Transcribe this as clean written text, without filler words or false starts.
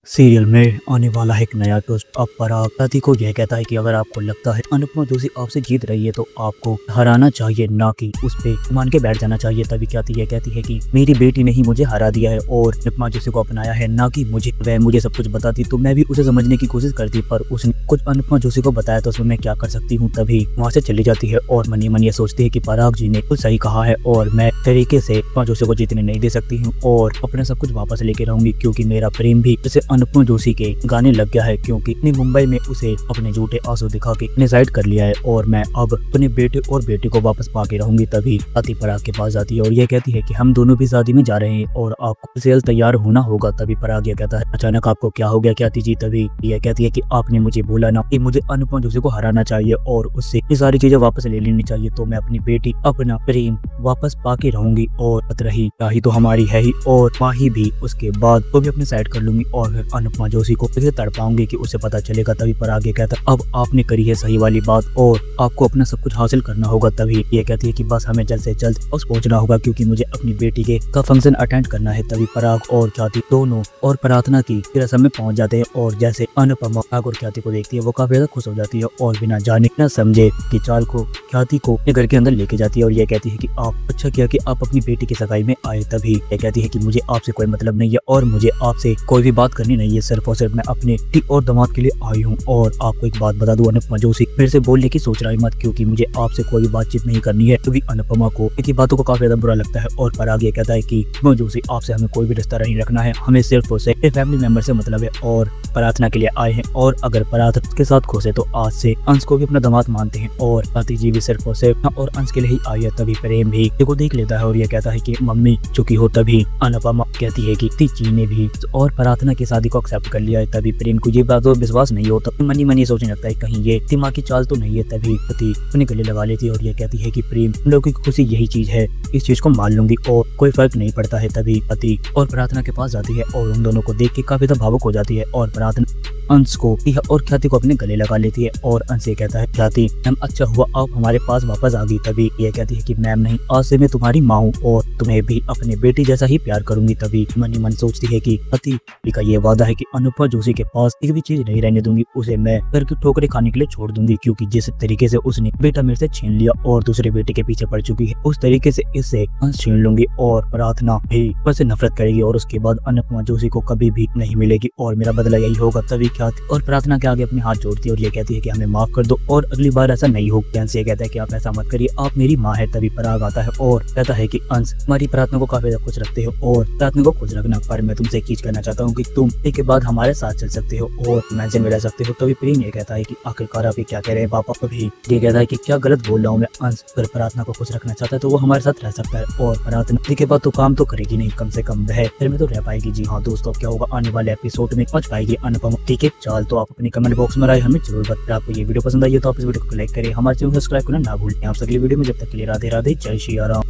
Serial में आने वाला है एक नया ट्विस्ट। अब पराग दादी को यह कहता है कि अगर आपको लगता है अनुपमा जोशी आपसे जीत रही है तो आपको हराना चाहिए, ना कि उस पे मान के बैठ जाना चाहिए। तभी ख्याति यह कहती है कि मेरी बेटी ने ही मुझे हरा दिया है और अनुपमा जोशी को अपनाया है, ना कि मुझे। वह मुझे सब कुछ बताती तो मैं भी उसे समझने की कोशिश करती, पर उसने कुछ अनुपमा जोशी को बताया तो उसमें मैं क्या कर सकती हूँ। तभी वहाँ से चली जाती है और मनी मन ये सोचती है कि पराग जी ने कुछ सही कहा है और मैं तरीके से अनुपमा जोशी को जीतने नहीं दे सकती हूँ और अपना सब कुछ वापस लेके रहूंगी, क्योंकि मेरा प्रेम भी जैसे अनुपमा जोशी के गाने लग गया है, क्योंकि इतनी मुंबई में उसे अपने झूठे आंसू दिखा के डिसाइड कर लिया है और मैं अब अपने बेटे और बेटी को वापस पाके रहूंगी। तभी आती पराग के पास जाती है और ये कहती है कि हम दोनों भी शादी में जा रहे हैं और आपको सेल तैयार होना होगा। तभी पराग ये कहता है अचानक आपको क्या हो गया ख्याति जी। तभी ये कहती है कि आपने मुझे बोला ना कि मुझे अनुपमा जोशी को हराना चाहिए और उससे ये सारी चीजें वापस ले लेनी चाहिए, तो मैं अपनी बेटी अपना प्रेम वापस पाके रहूंगी और रही तो हमारी है ही, और माही भी उसके बाद वो भी अपने साइड कर लूंगी और फिर अनुपमा जोशी को फिर तड़पाऊंगी कि उसे पता चलेगा। तभी पराग ये कहता है अब आपने करी है सही वाली बात और आपको अपना सब कुछ हासिल करना होगा। तभी ये कहती है कि बस हमें जल्द से जल्द उस पहुंचना होगा, क्योंकि मुझे अपनी बेटी के का फंक्शन अटेंड करना है। तभी पराग और ख्याति दोनों और प्रार्थना की रस्म में पहुंच जाते हैं और जैसे अनुपमा पराग और ख्याति को देखती है वो काफी ज्यादा खुश हो जाती है और बिना जाने न समझे की चाल को ख्याति को घर के अंदर लेके जाती है और ये कहती है कि आप अच्छा किया कि आप अपनी बेटी की सगाई में आए। तभी ये कहती है कि मुझे आपसे कोई मतलब नहीं है और मुझे आपसे कोई भी बात करनी नहीं है, सिर्फ और सिर्फ मैं अपने बेटी और दामाद के लिए आई हूँ। और आपको एक बात बता दूं अनुपमा जोशी, फिर से बोलने की सोच रहा है मत, क्योंकि मुझे आपसे कोई बातचीत नहीं करनी है। क्योंकि अनुपमा को इनकी बातों को काफी ज्यादा बुरा लगता है और पराग ये कहता है कि अनुपमा जोशी आपसे हमें कोई भी रिश्ता नहीं रखना है, हमें सिर्फ और सिर्फ फैमिली मेंबर से मतलब है और प्रार्थना के लिए आए हैं। और अगर प्रार्थना के साथ खुश है तो आज से अंश को भी अपना दामाद मानते हैं और स्वाति जी भी सिर्फ और सिर्फ और अंश के लिए ही आई है। तभी प्रेम भी को देख लेता है और ये कहता है कि मम्मी चुकी हो। तभी अनुपमा कहती है कि जी ने भी और प्रार्थना की शादी को एक्सेप्ट कर लिया है। तभी प्रेम को ये बात विश्वास नहीं होता, मनी मनी सोचने लगता है कहीं ये दिमाग की चाल तो नहीं है। तभी पति अपने गले लगा लेती है और ये कहती है कि प्रेम हम लोगों की खुशी यही चीज है, इस चीज को मान लूंगी और कोई फर्क नहीं पड़ता है। तभी पति और प्रार्थना के पास जाती है और उन दोनों को देख के काफी ज्यादा भावुक हो जाती है और प्रार्थना अंश को और ख्याति को अपने गले लगा लेती है और अंश से कहता है ख्याति मैम अच्छा हुआ आप हमारे पास वापस आ गई। तभी ये कहती है कि मैम नहीं, आज से मैं तुम्हारी माँ हूँ और तुम्हें भी अपने बेटी जैसा ही प्यार करूंगी। तभी मनी मन सोचती है कि पति का ये वादा है कि अनुपमा जोशी के पास एक भी चीज नहीं रहने दूंगी, उसे मैं घर की ठोकरें खाने के लिए छोड़ दूंगी, क्योंकि जिस तरीके से उसने बेटा मेरे से छीन लिया और दूसरे बेटे के पीछे पड़ चुकी है, उस तरीके से इससे अंश छीन लूंगी और प्रार्थना भी उससे नफरत करेगी और उसके बाद अनुपमा जोशी को कभी भी नहीं मिलेगी और मेरा बदला यही होगा। तभी ख्याति और प्रार्थना के आगे अपने हाथ जोड़ती है और ये कहती है कि हमें माफ कर दो और अगली बार ऐसा नहीं होगा। अंश ये कहता है कि आप ऐसा मत करिए, आप मेरी माँ है। तभी पराग आता है और कहता है कि अंश हमारी प्रार्थना को काफी ज्यादा खुश रखते हो और प्रार्थना को खुश रखना, पर मैं तुमसे एक चीज कहना चाहता हूँ कि तुम एक बाद हमारे साथ चल सकते हो और मैंशन में रह सकते हो। तभी प्रेम ये कहता है कि आखिरकार आप ये क्या कह रहे हैं पापा। अभी ये कहता है कि क्या गलत बोल रहा हूँ मैं, अंश अगर प्रार्थना को खुश रखना चाहता है तो वो हमारे साथ रह सकता है और प्रार्थना के बाद तो काम तो करेगी नहीं, कम से कम वह फिर में तो रह पाएगी। जी हाँ दोस्तों, क्या होगा आने वाले एपिसोड में पहुंच पाएगी अनुपमा ठीक है चाल, तो आप अपनी कमेंट बॉक्स में राय हमें जरूर बताएं। आपको ये वीडियो पसंद आई है तो आप इस वीडियो को लाइक करें, हमारे चैनल को सब्सक्राइब करना ना भूलें। आप अगली वीडियो में जब तक के लिए राधे राधे, जय श्री राम।